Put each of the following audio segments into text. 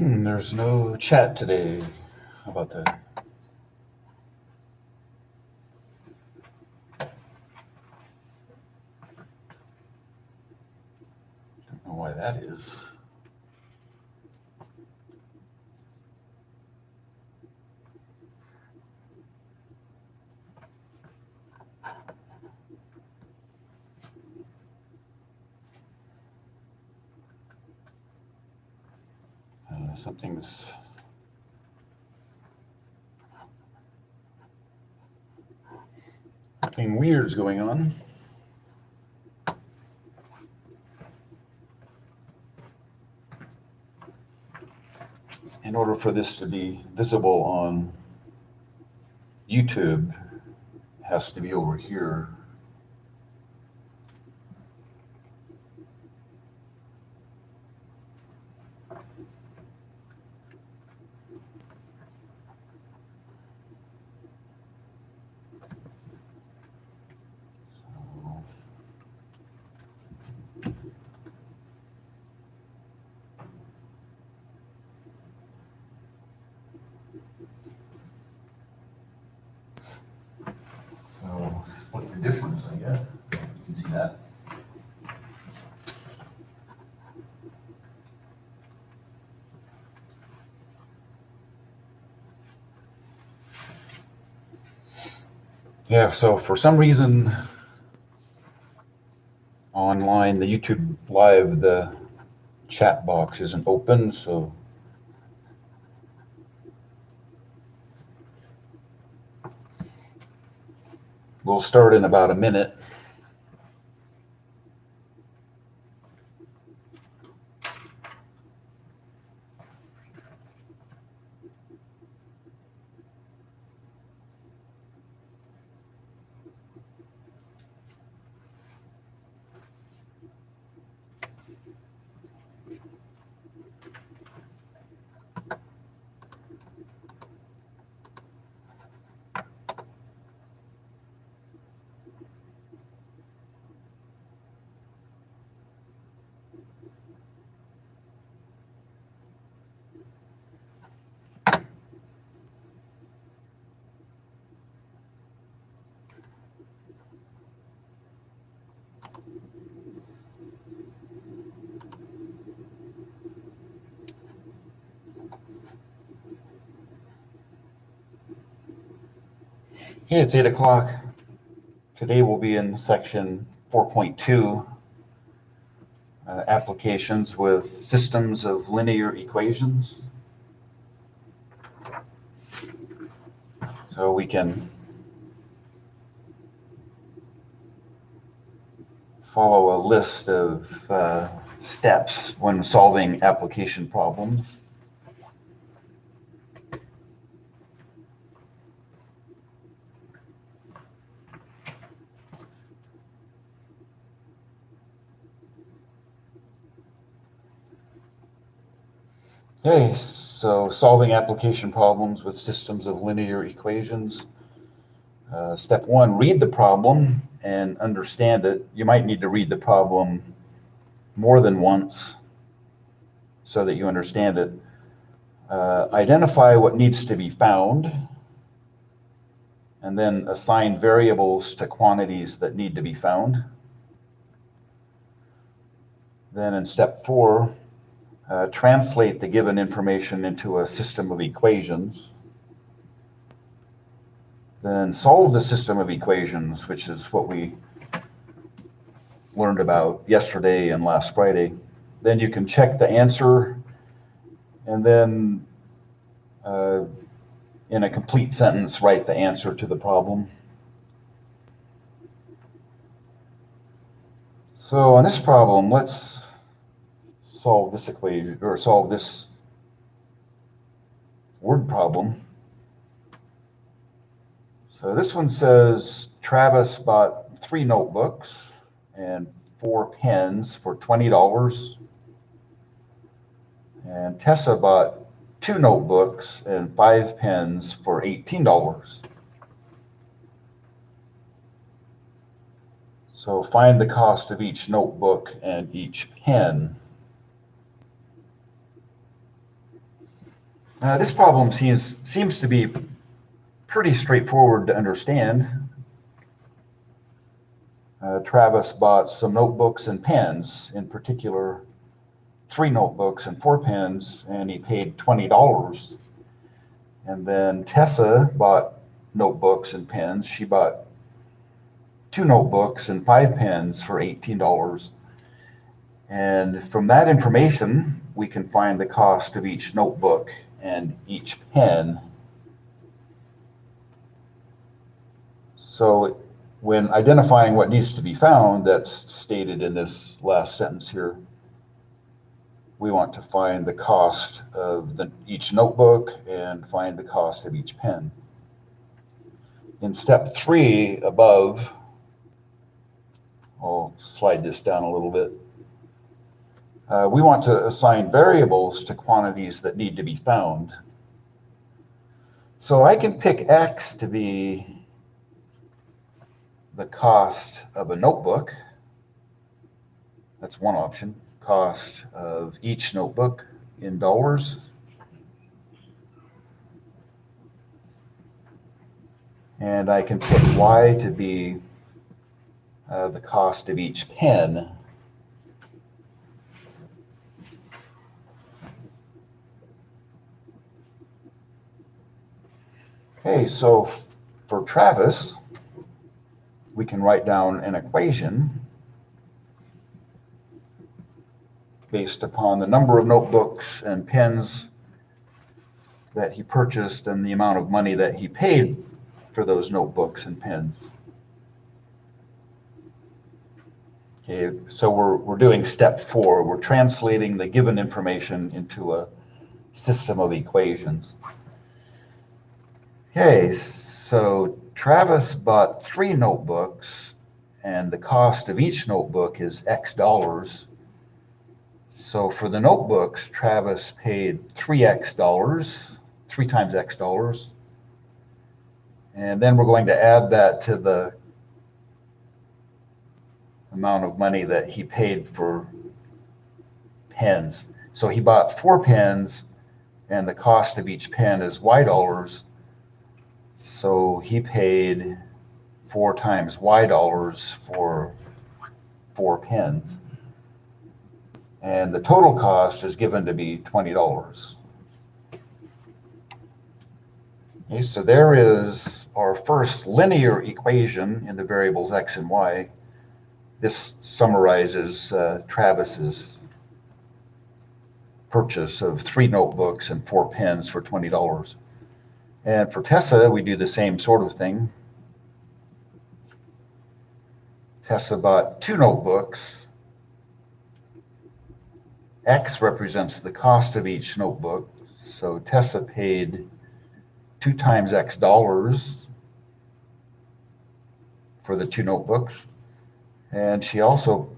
There's no chat today. How about that? Don't know why that is. Something weird's going on. In order for this to be visible on YouTube, it has to be over here. So split the difference, I guess. You can see that. Yeah, so for some reason online, the YouTube Live, the chat box isn't open, so we'll start in about a minute. Yeah, it's 8 o'clock. Today we'll be in section 4.2, applications with systems of linear equations. So we can follow a list of steps when solving application problems. Okay, so solving application problems with systems of linear equations. Step one, read the problem and understand it. You might need to read the problem more than once so that you understand it. Identify what needs to be found, and then assign variables to quantities that need to be found. Then in step four, translate the given information into a system of equations. Then solve the system of equations, which is what we learned about yesterday and last Friday. Then you can check the answer, and then in a complete sentence, write the answer to the problem. So on this problem, let's solve this equation, or solve this word problem. So this one says Travis bought 3 notebooks and 4 pens for $20. And Tessa bought 2 notebooks and 5 pens for $18. So find the cost of each notebook and each pen. This problem seems to be pretty straightforward to understand. Travis bought some notebooks and pens, in particular 3 notebooks and 4 pens, and he paid $20. And then Tessa bought notebooks and pens. She bought 2 notebooks and 5 pens for $18. And from that information, we can find the cost of each notebook and each pen. So when identifying what needs to be found, that's stated in this last sentence here, we want to find the cost of each notebook and find the cost of each pen. In step 3 above, I'll slide this down a little bit. We want to assign variables to quantities that need to be found. So I can pick X to be the cost of a notebook. That's one option. Cost of each notebook in dollars. And I can pick Y to be the cost of each pen. Okay, so for Travis, we can write down an equation based upon the number of notebooks and pens that he purchased and the amount of money that he paid for those notebooks and pens. Okay, so we're doing step 4. We're translating the given information into a system of equations. Okay, so Travis bought 3 notebooks, and the cost of each notebook is X dollars. So for the notebooks, Travis paid $3 times X dollars. And then we're going to add that to the amount of money that he paid for pens. So he bought 4 pens, and the cost of each pen is Y dollars. So he paid 4 times Y dollars for 4 pens. And the total cost is given to be $20. Okay, so there is our first linear equation in the variables X and Y. This summarizes Travis's purchase of 3 notebooks and 4 pens for $20. And for Tessa, we do the same sort of thing. Tessa bought 2 notebooks. X represents the cost of each notebook. So Tessa paid 2 times X dollars for the 2 notebooks. And she also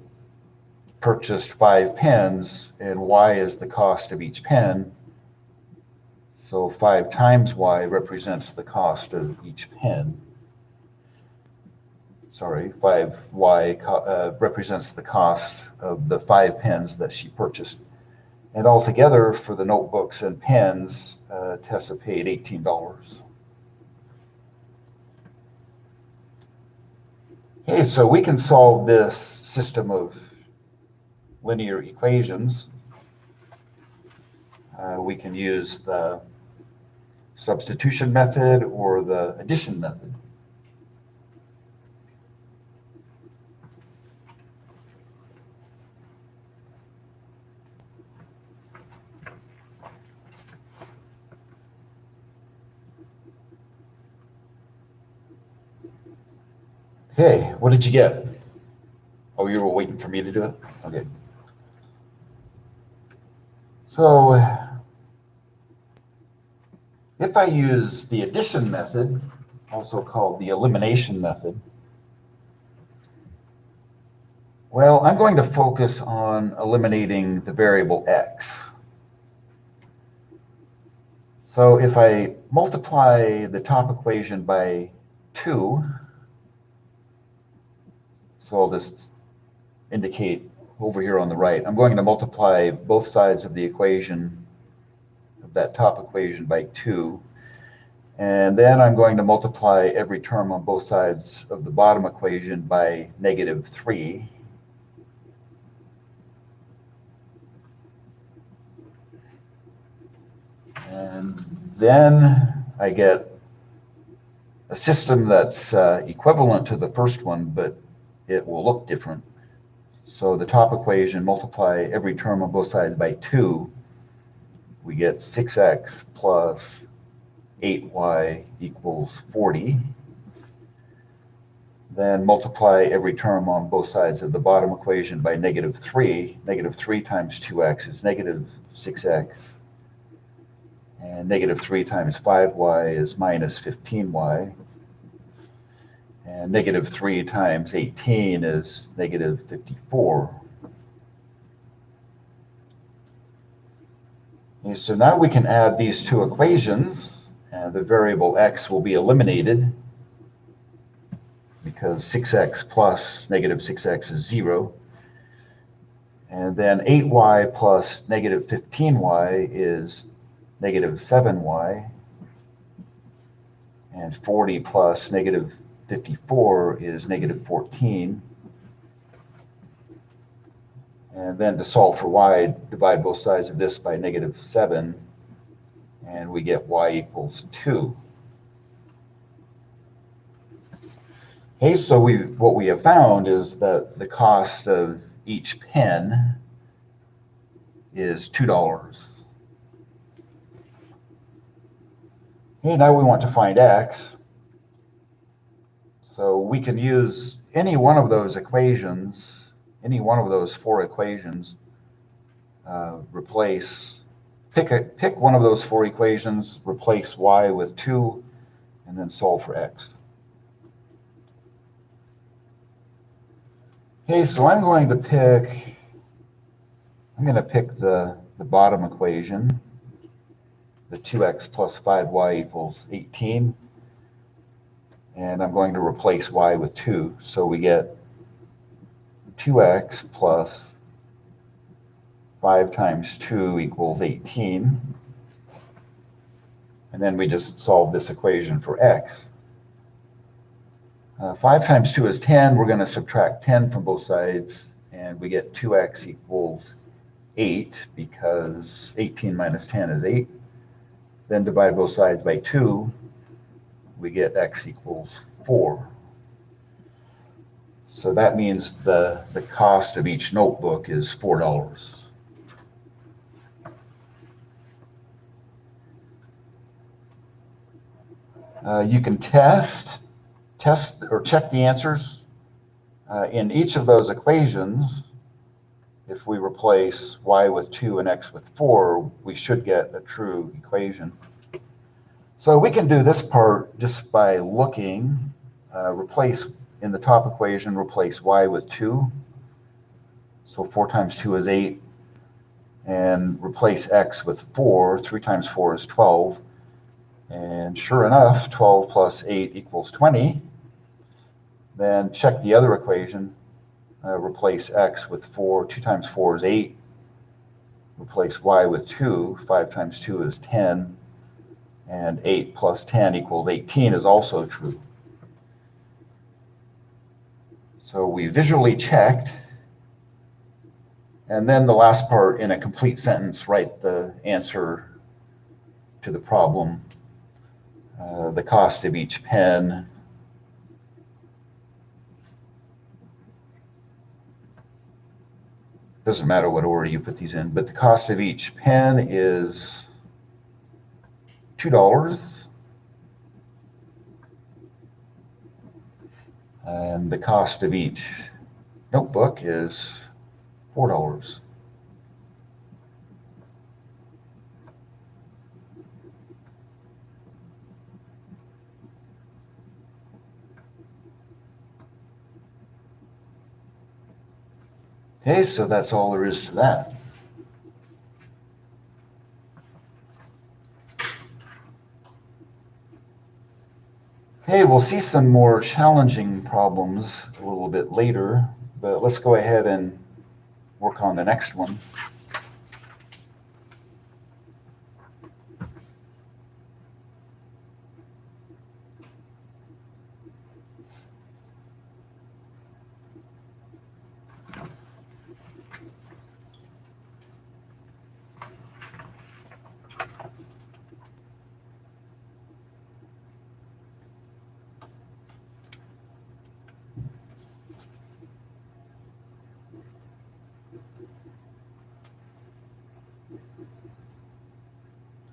purchased 5 pens, and Y is the cost of each pen. So 5 times Y represents the cost of each pen. Sorry, 5Y represents the cost of the 5 pens that she purchased. And altogether, for the notebooks and pens, Tessa paid $18. Okay, so we can solve this system of linear equations. We can use the substitution method or the addition method. Okay, what did you get? Oh, you were waiting for me to do it? Okay. So if I use the addition method, also called the elimination method, well, I'm going to focus on eliminating the variable X. So if I multiply the top equation by 2, so I'll just indicate over here on the right, I'm going to multiply both sides of the equation of that top equation by 2. And then I'm going to multiply every term on both sides of the bottom equation by -3. And then I get a system that's equivalent to the first one, but it will look different. So the top equation, multiply every term on both sides by 2. We get 6x plus 8y equals 40. Then multiply every term on both sides of the bottom equation by -3. -3 times 2x is -6x. And -3 times 5y is -15y. And -3 times 18 is -54. Okay, so now we can add these two equations, and the variable x will be eliminated because 6x plus -6x is 0. And then 8y plus -15y is -7y. And 40 plus -54 is -14. And then to solve for y, divide both sides of this by -7, and we get y equals 2. Okay, so what we have found is that the cost of each pen is $2. Okay, now we want to find x. So we can use any one of those equations, any one of those 4 equations, pick one of those 4 equations, replace y with 2, and then solve for x. Okay, so I'm going to pick the bottom equation, the 2x plus 5y equals 18, and I'm going to replace y with 2. So we get 2x plus 5 times 2 equals 18. And then we just solve this equation for x. 5 times 2 is 10. We're going to subtract 10 from both sides, and we get 2x equals 8 because 18 minus 10 is 8. Then divide both sides by 2. We get x equals 4. So that means the cost of each notebook is $4. You can test or check the answers. In each of those equations, if we replace y with 2 and x with 4, we should get a true equation. So we can do this part just by looking, replace in the top equation, replace y with 2. So 4 times 2 is 8. And replace x with 4. 3 times 4 is 12. And sure enough, 12 plus 8 equals 20. Then check the other equation. Replace x with 4. 2 times 4 is 8. Replace y with 2. 5 times 2 is 10. And 8 plus 10 equals 18 is also true. So we visually checked. And then the last part, in a complete sentence, write the answer to the problem. The cost of each pen. Doesn't matter what order you put these in, but the cost of each pen is $2. And the cost of each notebook is $4. Okay, so that's all there is to that. Okay, we'll see some more challenging problems a little bit later, but let's go ahead and work on the next one.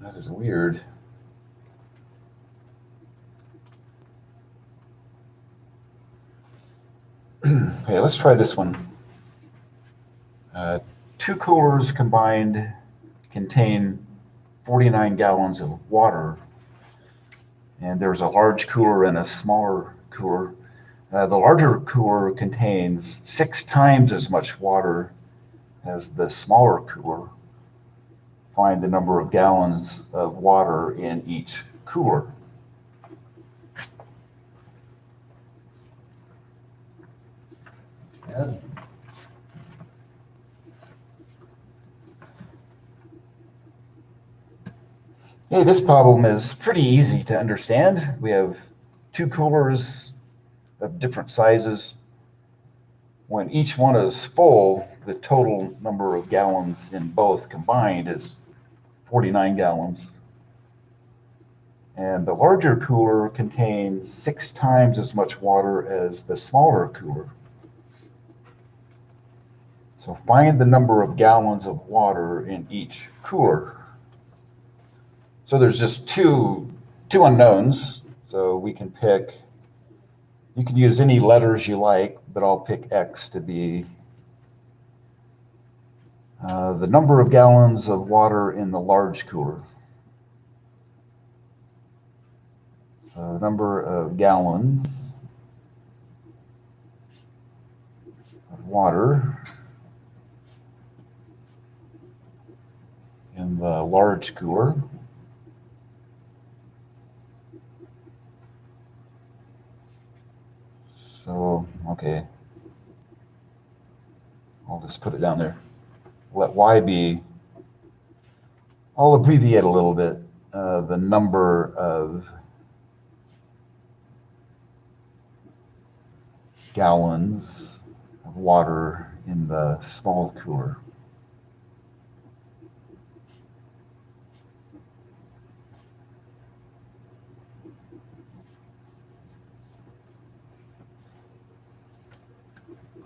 That is weird. Okay, let's try this one. Two coolers combined contain 49 gallons of water, and there's a large cooler and a smaller cooler. The larger cooler contains 6 times as much water as the smaller cooler. Find the number of gallons of water in each cooler. Hey, this problem is pretty easy to understand. We have two coolers of different sizes. When each one is full, the total number of gallons in both combined is 49 gallons. And the larger cooler contains 6 times as much water as the smaller cooler. So find the number of gallons of water in each cooler. So there's just two unknowns. So we can pick, you can use any letters you like, but I'll pick X to be the number of gallons of water in the large cooler. Number of gallons of water in the large cooler. So, okay, I'll just put it down there. Let Y be, I'll abbreviate a little bit, the number of gallons of water in the small cooler.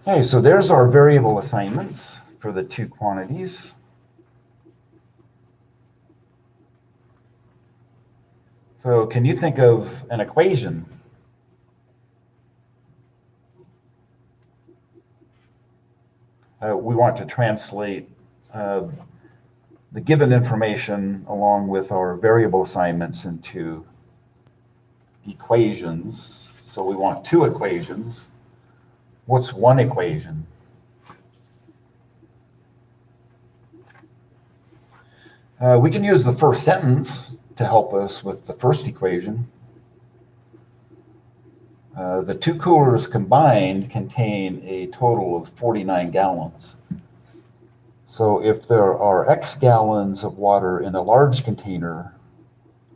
Okay, so there's our variable assignments for the two quantities. So can you think of an equation? We want to translate the given information along with our variable assignments into equations. So we want two equations. What's one equation? We can use the first sentence to help us with the first equation. The two coolers combined contain a total of 49 gallons. So if there are X gallons of water in a large container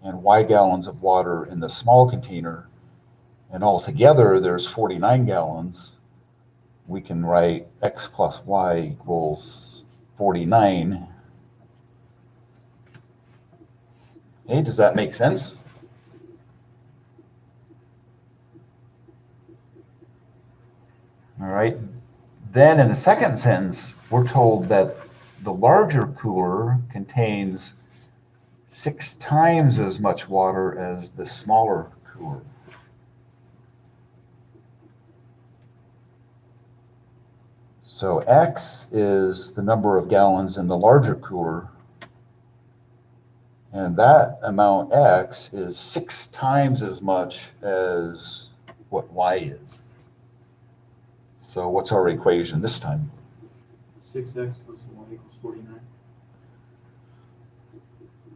and Y gallons of water in the small container, and altogether there's 49 gallons, we can write X plus Y equals 49. Okay, does that make sense? All right. Then in the second sentence, we're told that the larger cooler contains 6 times as much water as the smaller cooler. So X is the number of gallons in the larger cooler, and that amount X is 6 times as much as what Y is. So what's our equation this time? 6x plus y equals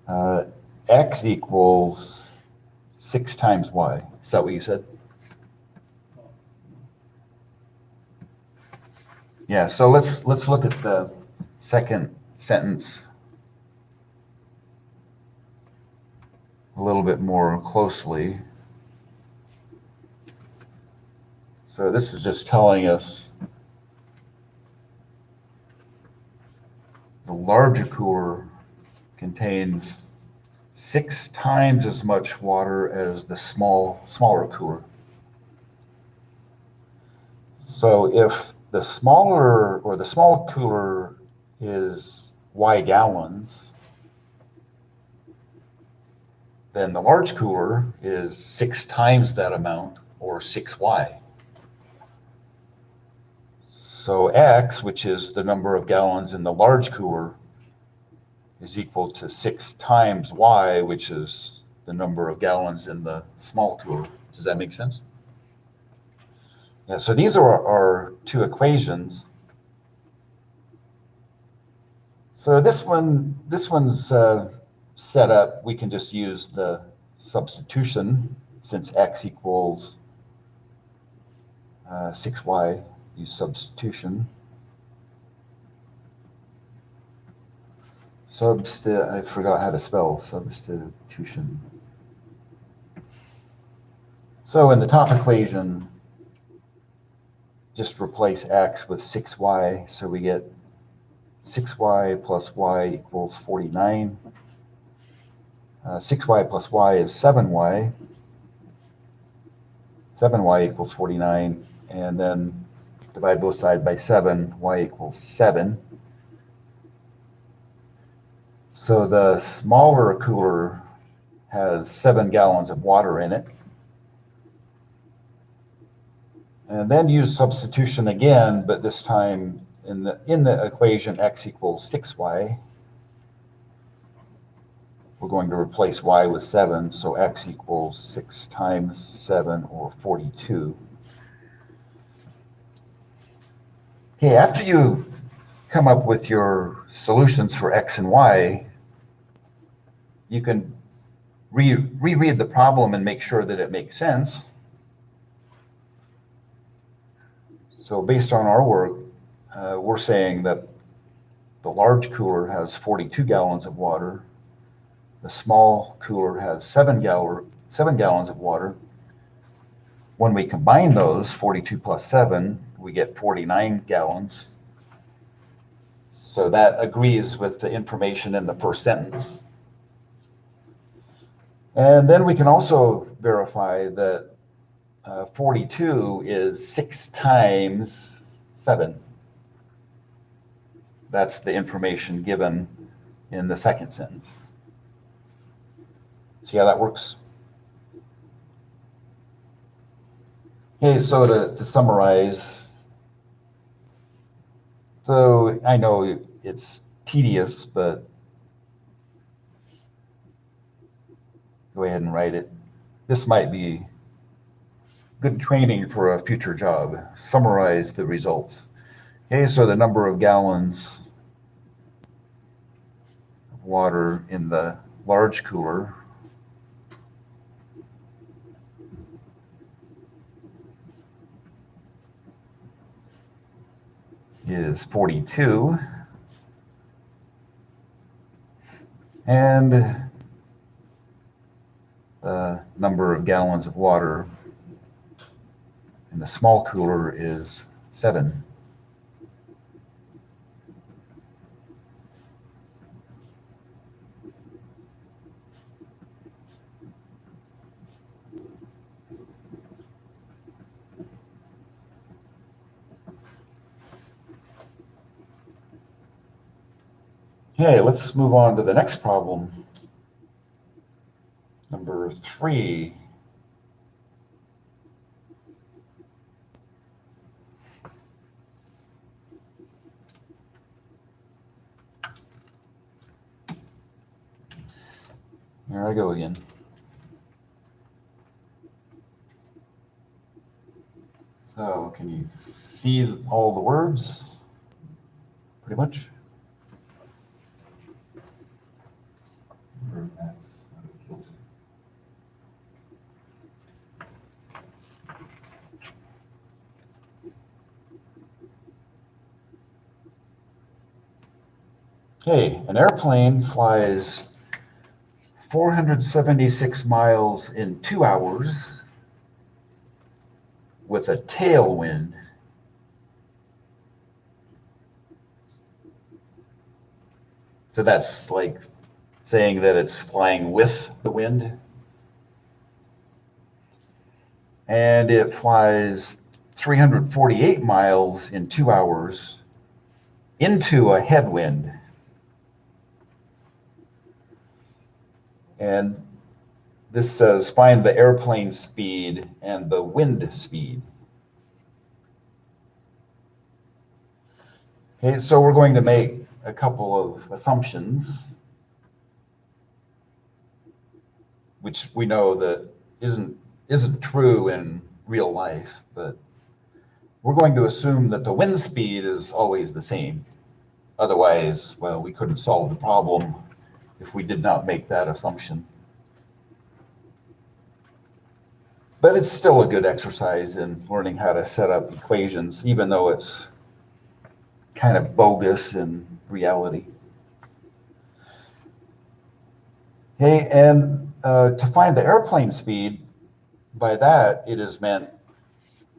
49. X equals 6 times Y. Is that what you said? Yeah, so let's look at the second sentence a little bit more closely. So this is just telling us the larger cooler contains 6 times as much water as the smaller cooler. So if the small cooler is Y gallons, then the large cooler is 6 times that amount, or 6y. So X, which is the number of gallons in the large cooler, is equal to 6 times Y, which is the number of gallons in the small cooler. Does that make sense? Yeah, so these are our two equations. So this one's set up, we can just use the substitution since X equals 6Y, use substitution. I forgot how to spell substitution. So in the top equation, just replace X with 6Y, so we get 6y plus y equals 49. 6y plus y is 7y. 7y equals 49, and then divide both sides by 7, y equals 7. So the smaller cooler has 7 gallons of water in it. And then use substitution again, but this time in the equation x equals 6y. We're going to replace y with 7, so x equals 6 times 7, or 42. Okay, after you come up with your solutions for x and y, you can reread the problem and make sure that it makes sense. So based on our work, we're saying that the large cooler has 42 gallons of water. The small cooler has 7 gallons of water. When we combine those, 42 plus 7, we get 49 gallons. So that agrees with the information in the first sentence. And then we can also verify that 42 is 6 times 7. That's the information given in the second sentence. See how that works? Okay, so to summarize, so I know it's tedious, but go ahead and write it. This might be good training for a future job. Summarize the results. Okay, so the number of gallons of water in the large cooler is 42, and the number of gallons of water in the small cooler is 7. Okay, let's move on to the next problem. Number 3. There I go again. So can you see all the words? Pretty much. Okay, an airplane flies 476 miles in 2 hours with a tailwind. So that's like saying that it's flying with the wind. And it flies 348 miles in 2 hours into a headwind. And this says find the airplane speed and the wind speed. Okay, so we're going to make a couple of assumptions, which we know that isn't true in real life, but we're going to assume that the wind speed is always the same. Otherwise, well, we couldn't solve the problem if we did not make that assumption. But it's still a good exercise in learning how to set up equations, even though it's kind of bogus in reality. Okay, and to find the airplane speed, by that it is meant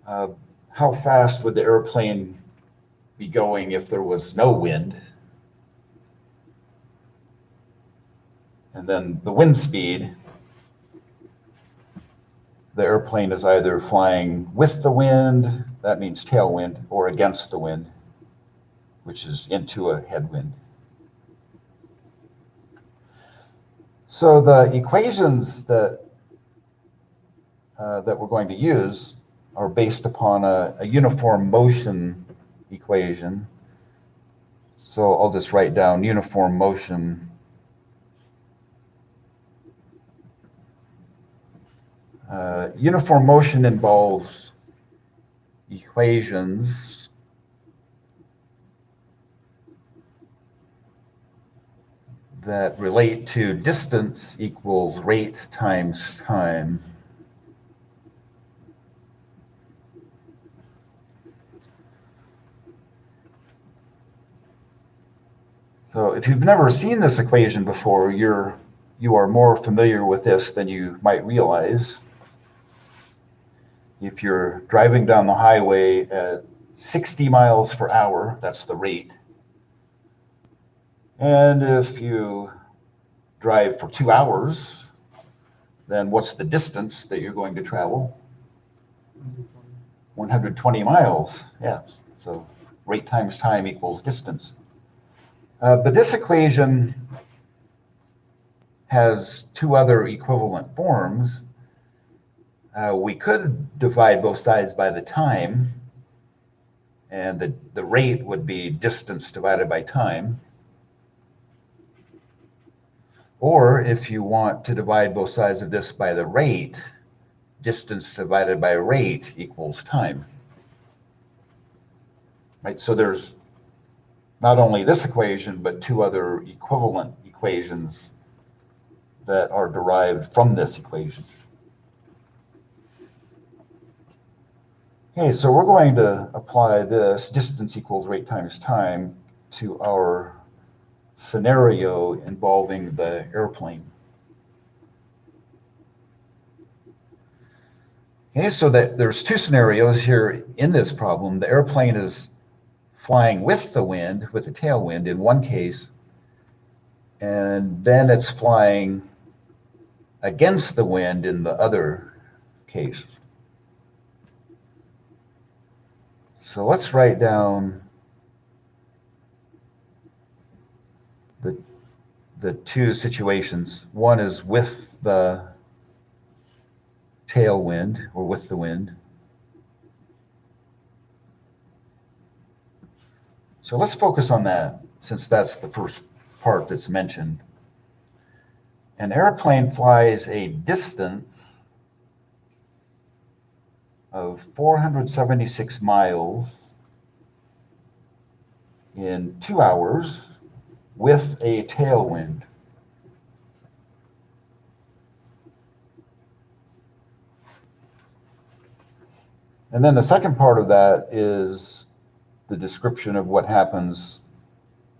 how fast would the airplane be going if there was no wind? And then the wind speed, the airplane is either flying with the wind, that means tailwind, or against the wind, which is into a headwind. So the equations that we're going to use are based upon a uniform motion equation. So I'll just write down uniform motion. Uniform motion involves equations that relate to distance equals rate times time. So if you've never seen this equation before, you are more familiar with this than you might realize. If you're driving down the highway at 60 miles per hour, that's the rate. And if you drive for 2 hours, then what's the distance that you're going to travel? 120 miles, yeah. So rate times time equals distance. But this equation has two other equivalent forms. We could divide both sides by the time, and the rate would be distance divided by time. Or if you want to divide both sides of this by the rate, distance divided by rate equals time. Right, so there's not only this equation, but two other equivalent equations that are derived from this equation. Okay, so we're going to apply this distance equals rate times time to our scenario involving the airplane. Okay, so that there's two scenarios here in this problem. The airplane is flying with the wind, with the tailwind in one case, and then it's flying against the wind in the other case. So let's write down the two situations. One is with the tailwind, or with the wind. So let's focus on that, since that's the first part that's mentioned. An airplane flies a distance of 476 miles in 2 hours with a tailwind. And then the second part of that is the description of what happens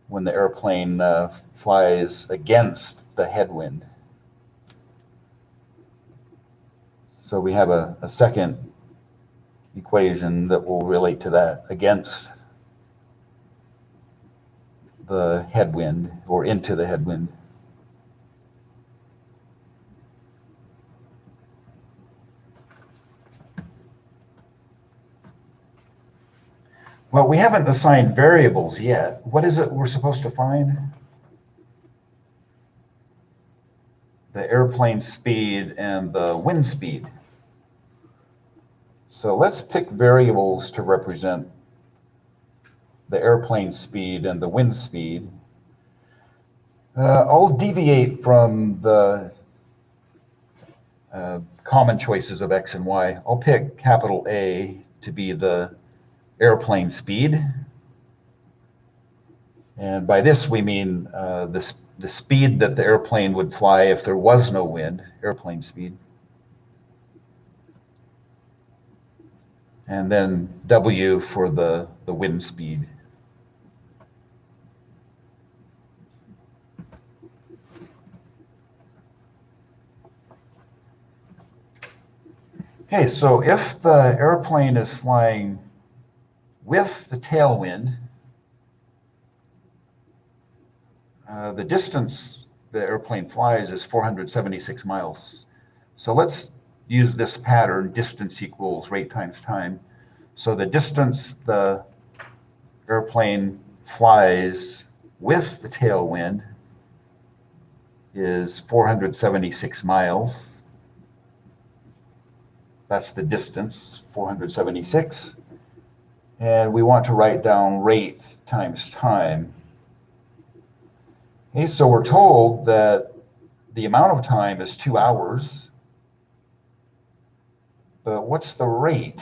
when the airplane flies against the headwind. So we have a second equation that will relate to that, against the headwind or into the headwind. Well, we haven't assigned variables yet. What is it we're supposed to find? The airplane speed and the wind speed. So let's pick variables to represent the airplane speed and the wind speed. I'll deviate from the common choices of X and Y. I'll pick capital A to be the airplane speed. And by this we mean the speed that the airplane would fly if there was no wind, airplane speed. And then W for the wind speed. Okay, so if the airplane is flying with the tailwind, the distance the airplane flies is 476 miles. So let's use this pattern, distance equals rate times time. So the distance the airplane flies with the tailwind is 476 miles. That's the distance, 476. And we want to write down rate times time. Okay, so we're told that the amount of time is 2 hours. But what's the rate?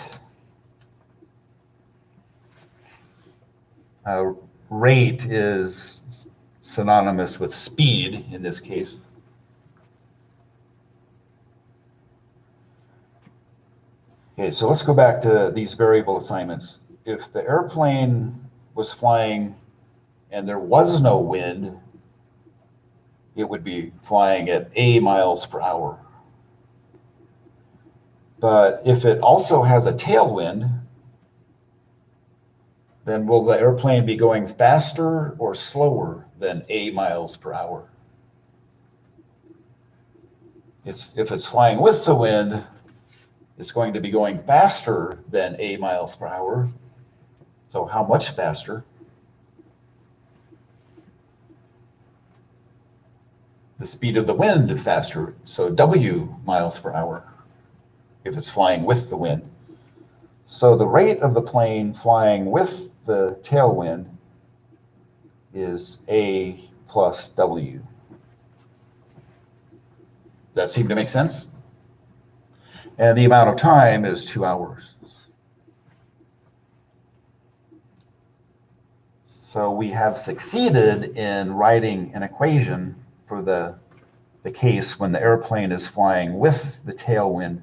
Rate is synonymous with speed in this case. Okay, so let's go back to these variable assignments. If the airplane was flying and there was no wind, it would be flying at A miles per hour. But if it also has a tailwind, then will the airplane be going faster or slower than A miles per hour? If it's flying with the wind, it's going to be going faster than A miles per hour. So how much faster? The speed of the wind faster, so W miles per hour, if it's flying with the wind. So the rate of the plane flying with the tailwind is A plus W. Does that seem to make sense? And the amount of time is 2 hours. So we have succeeded in writing an equation for the case when the airplane is flying with the tailwind.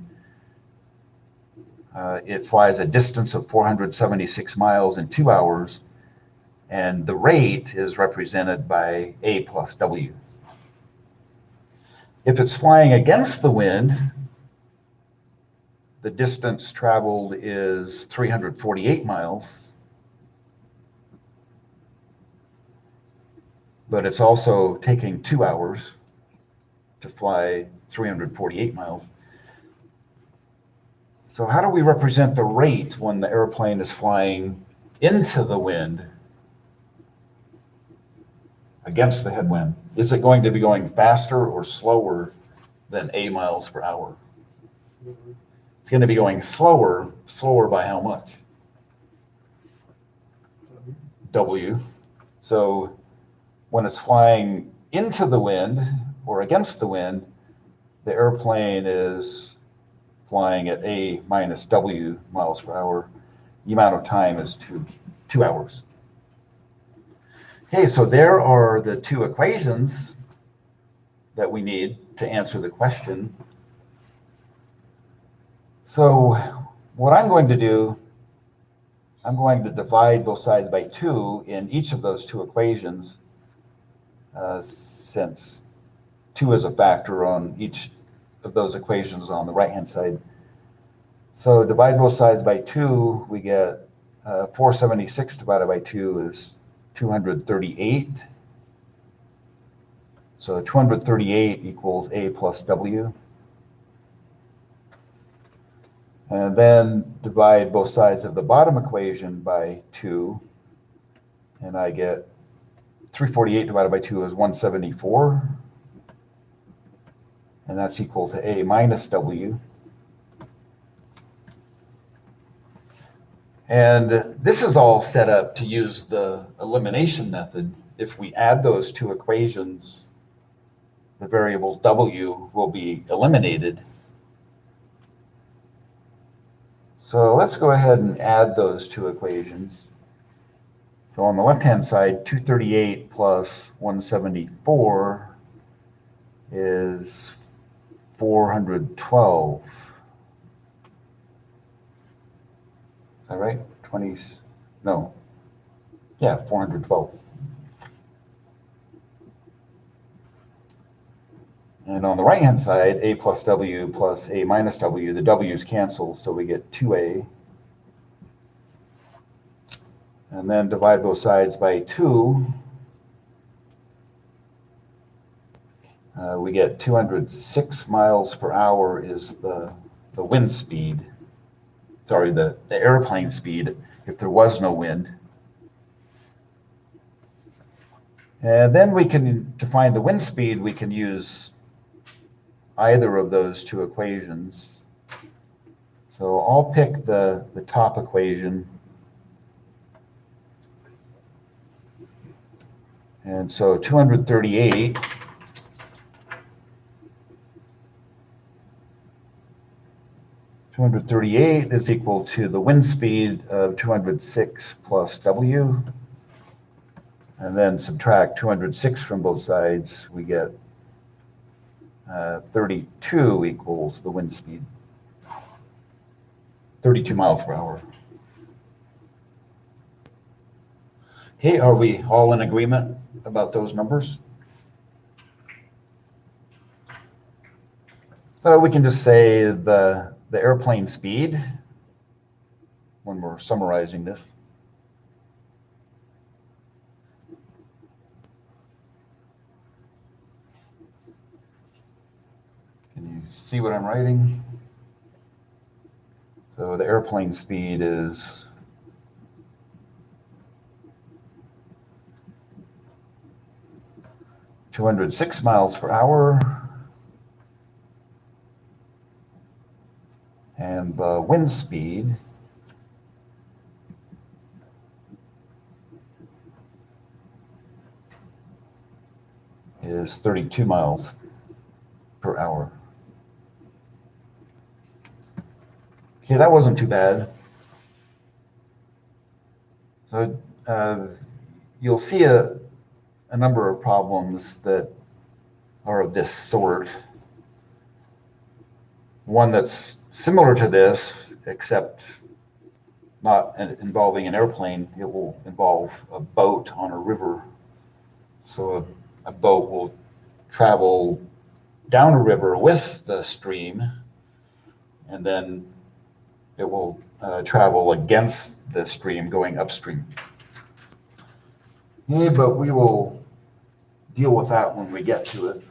It flies a distance of 476 miles in 2 hours, and the rate is represented by A plus W. If it's flying against the wind, the distance traveled is 348 miles, but it's also taking 2 hours to fly 348 miles. So how do we represent the rate when the airplane is flying into the wind against the headwind? Is it going to be going faster or slower than A miles per hour? It's going to be going slower. Slower by how much? W. So when it's flying into the wind or against the wind, the airplane is flying at A minus W miles per hour. The amount of time is 2 hours. Okay, so there are the two equations that we need to answer the question. So what I'm going to do, I'm going to divide both sides by 2 in each of those two equations, since 2 is a factor on each of those equations on the right-hand side. So divide both sides by 2, we get 476 divided by 2 is 238. So 238 equals A plus W. And then divide both sides of the bottom equation by 2, and I get 348 divided by 2 is 174. and that's equal to A minus W. And this is all set up to use the elimination method. If we add those two equations, the variable W will be eliminated. So let's go ahead and add those two equations. So on the left-hand side, 238 plus 174 is 412. Is that right? 20, no. Yeah, 412. And on the right-hand side, A plus W plus A minus W, the W's cancel, so we get 2A. And then divide both sides by 2. We get 206 miles per hour is the wind speed. Sorry, the airplane speed if there was no wind. And then we can, to find the wind speed, we can use either of those two equations. So I'll pick the top equation. And so 238 is equal to the wind speed of 206 plus W. And then subtract 206 from both sides, we get 32 equals the wind speed. 32 miles per hour. Okay, are we all in agreement about those numbers? So we can just say the airplane speed when we're summarizing this. Can you see what I'm writing? So the airplane speed is 206 miles per hour. And the wind speed is 32 miles per hour. Okay, that wasn't too bad. So you'll see a number of problems that are of this sort. One that's similar to this, except not involving an airplane, it will involve a boat on a river. So a boat will travel down a river with the stream, and then it will travel against the stream going upstream. Okay, but we will deal with that when we get to it.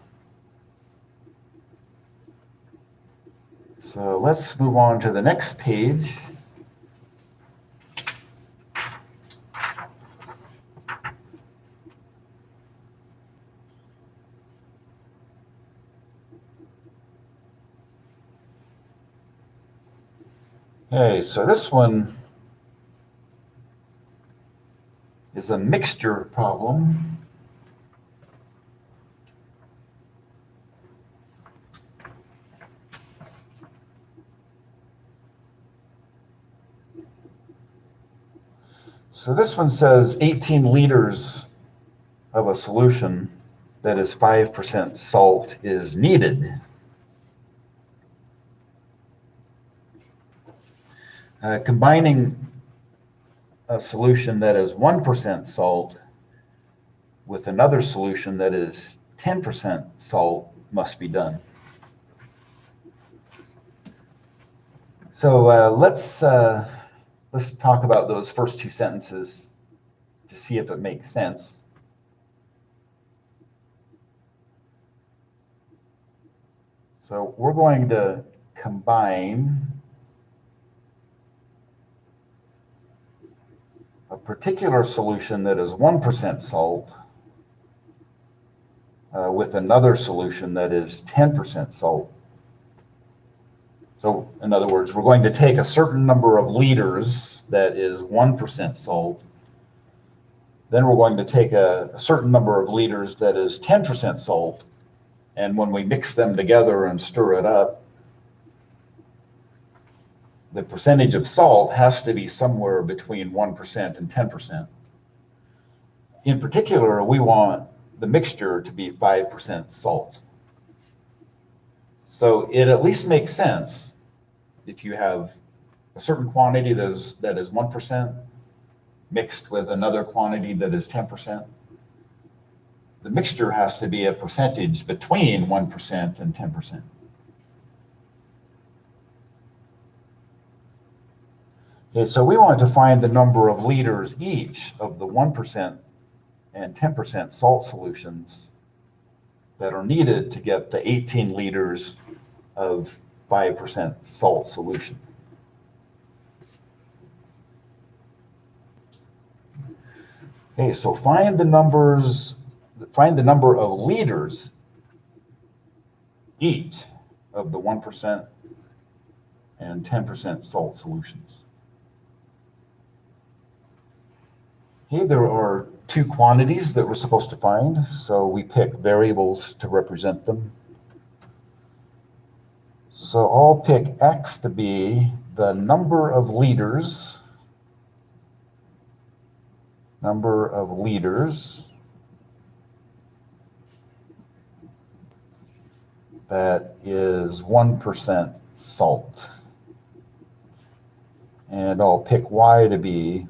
So let's move on to the next page. Okay, so this one is a mixture problem. So this one says 18 liters of a solution that is 5% salt is needed. Combining a solution that is 1% salt with another solution that is 10% salt must be done. So let's talk about those first two sentences to see if it makes sense. So we're going to combine a particular solution that is 1% salt with another solution that is 10% salt. So in other words, we're going to take a certain number of liters that is 1% salt. Then we're going to take a certain number of liters that is 10% salt. And when we mix them together and stir it up, the percentage of salt has to be somewhere between 1% and 10%. In particular, we want the mixture to be 5% salt. So it at least makes sense if you have a certain quantity that is 1% mixed with another quantity that is 10%. The mixture has to be a percentage between 1% and 10%. Okay, so we want to find the number of liters each of the 1% and 10% salt solutions that are needed to get the 18 liters of 5% salt solution. Okay, so find the number of liters each of the 1% and 10% salt solutions. Okay, there are two quantities that we're supposed to find, so we pick variables to represent them. So I'll pick X to be the number of liters that is 1% salt. And I'll pick Y to be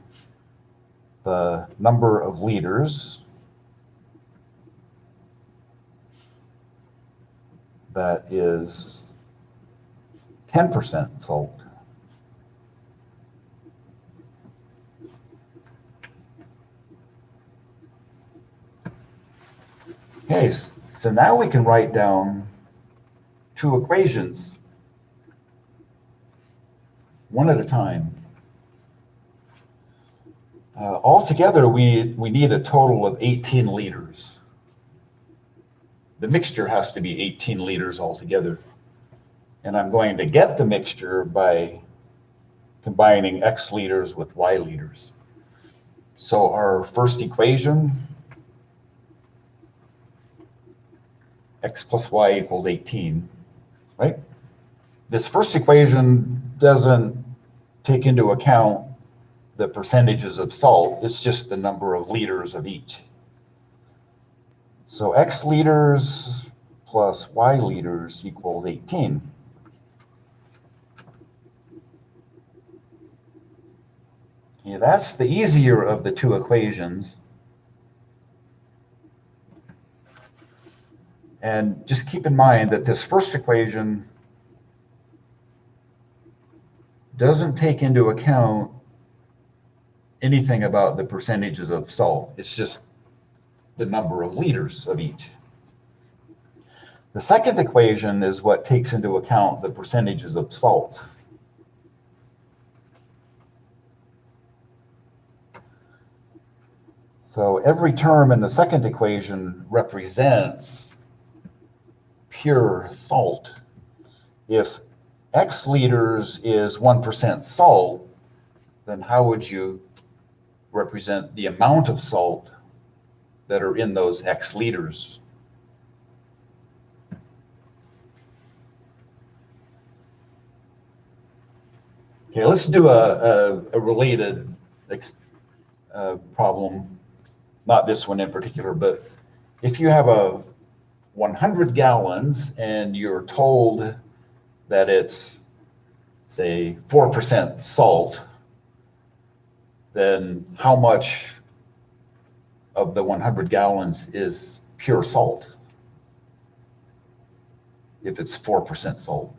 the number of liters that is 10% salt. Okay, so now we can write down two equations, one at a time. Altogether, we need a total of 18 liters. The mixture has to be 18 liters altogether. And I'm going to get the mixture by combining X liters with Y liters. So our first equation, X plus Y equals 18, right? This first equation doesn't take into account the percentages of salt. It's just the number of liters of each. So X liters plus Y liters equals 18. Yeah, that's the easier of the two equations. And just keep in mind that this first equation doesn't take into account anything about the percentages of salt. It's just the number of liters of each. The second equation is what takes into account the percentages of salt. So every term in the second equation represents pure salt. If X liters is 1% salt, then how would you represent the amount of salt that are in those X liters? Okay, let's do a related problem. Not this one in particular, but if you have a 100 gallons and you're told that it's, say, 4% salt, then how much of the 100 gallons is pure salt? If it's 4% salt.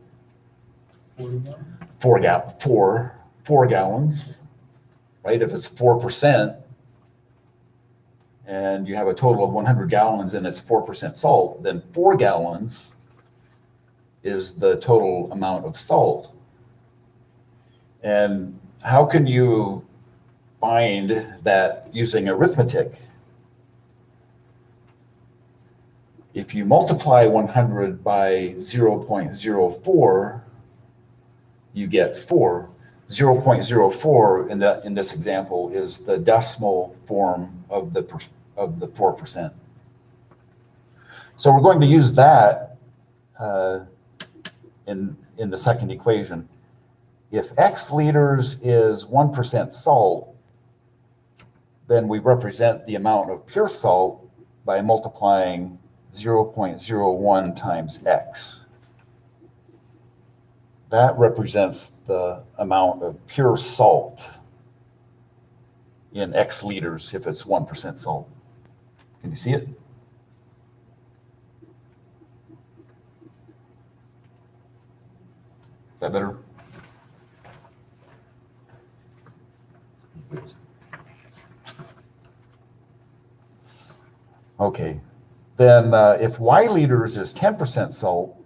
4 gallons, right? If it's 4%, and you have a total of 100 gallons and it's 4% salt, then 4 gallons is the total amount of salt. And how can you find that using arithmetic? If you multiply 100 by 0.04, you get 4. 0.04 in this example is the decimal form of the 4%. So we're going to use that in the second equation. If X liters is 1% salt, then we represent the amount of pure salt by multiplying 0.01 times X. That represents the amount of pure salt in X liters if it's 1% salt. Can you see it? Is that better? Okay. Then if Y liters is 10% salt,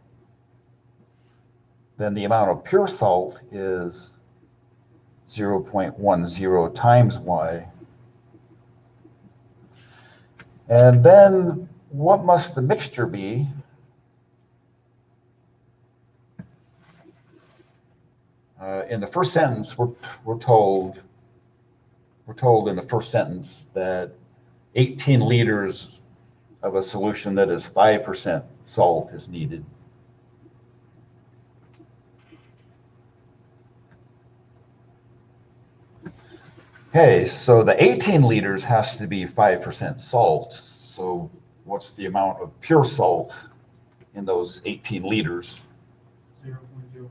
then the amount of pure salt is 0.10 times Y. And then what must the mixture be? In the first sentence, we're told in the first sentence that 18 liters of a solution that is 5% salt is needed. Okay, so the 18 liters has to be 5% salt. So what's the amount of pure salt in those 18 liters? 0.05.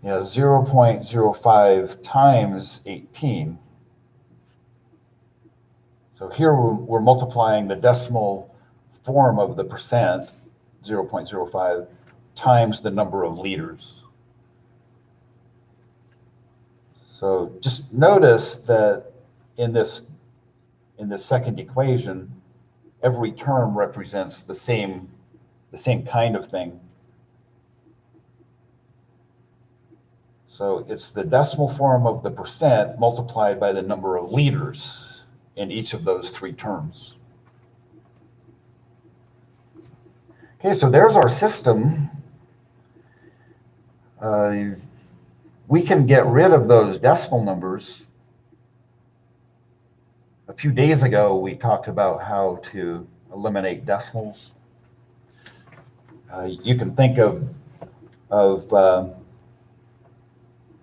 Yeah, 0.05 times 18. So here we're multiplying the decimal form of the percent, 0.05, times the number of liters. So just notice that in this second equation, every term represents the same kind of thing. So it's the decimal form of the percent multiplied by the number of liters in each of those three terms. Okay, so there's our system. We can get rid of those decimal numbers. A few days ago, we talked about how to eliminate decimals. You can think of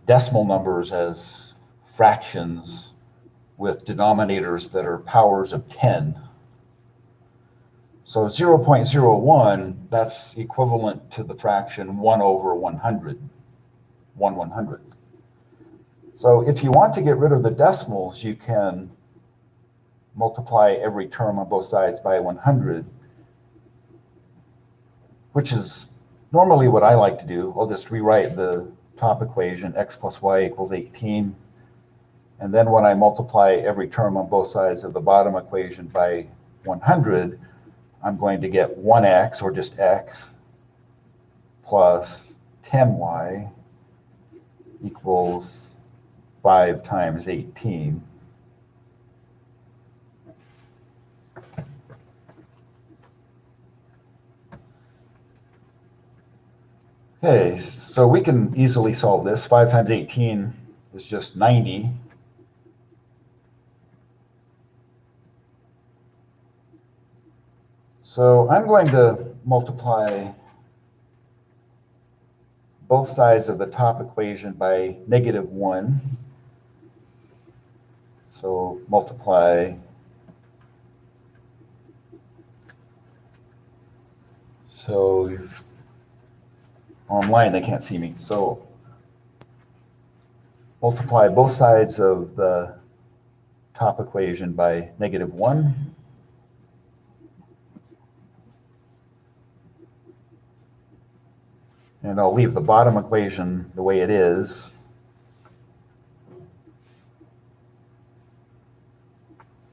decimal numbers as fractions with denominators that are powers of 10. So 0.01, that's equivalent to the fraction 1 over 100. 1/100th. So if you want to get rid of the decimals, you can multiply every term on both sides by 100, which is normally what I like to do. I'll just rewrite the top equation, x plus y equals 18. And then when I multiply every term on both sides of the bottom equation by 100, I'm going to get 1x, or just x, plus 10y equals 5 times 18. Okay, so we can easily solve this. 5 times 18 is just 90. So I'm going to multiply both sides of the top equation by -1. So multiply, so online they can't see me. So multiply both sides of the top equation by -1. And I'll leave the bottom equation the way it is.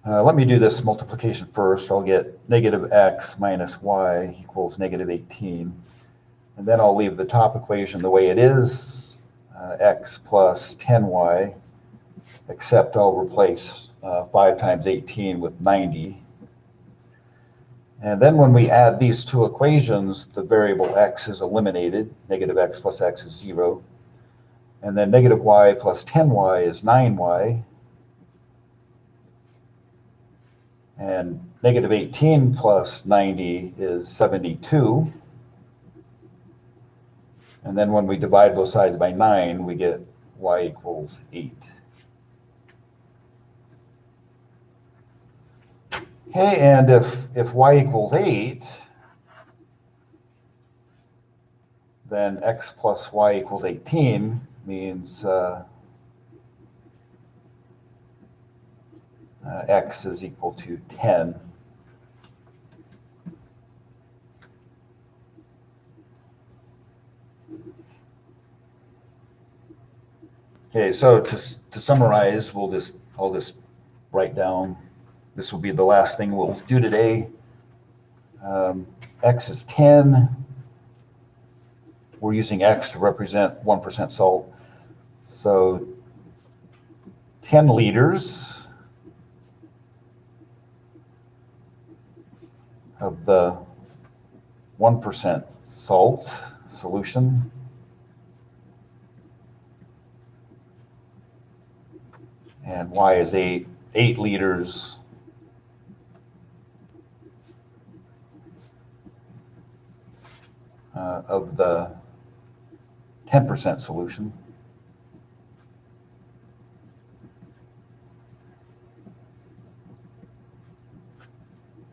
Let me do this multiplication first. I'll get -x minus y equals -18. And then I'll leave the top equation the way it is, x plus 10y, except I'll replace 5 times 18 with 90. And then when we add these two equations, the variable x is eliminated. Negative x plus x is 0. And then negative y plus 10y is 9y. And negative 18 plus 90 is 72. And then when we divide both sides by 9, we get y equals 8. Okay, and if y equals 8, then x plus y equals 18 means x is equal to 10. Okay, so to summarize, I'll just write down. This will be the last thing we'll do today. X is 10. We're using X to represent 1% salt. So 10 liters of the 1% salt solution. And Y is 8 liters of the 10% solution.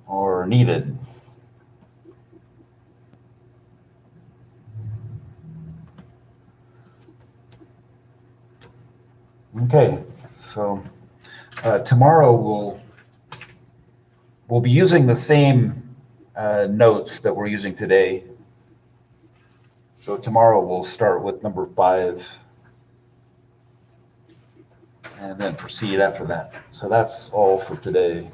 Or needed. Okay, so tomorrow we'll be using the same notes that we're using today. So tomorrow we'll start with number 5 and then proceed after that. So that's all for today.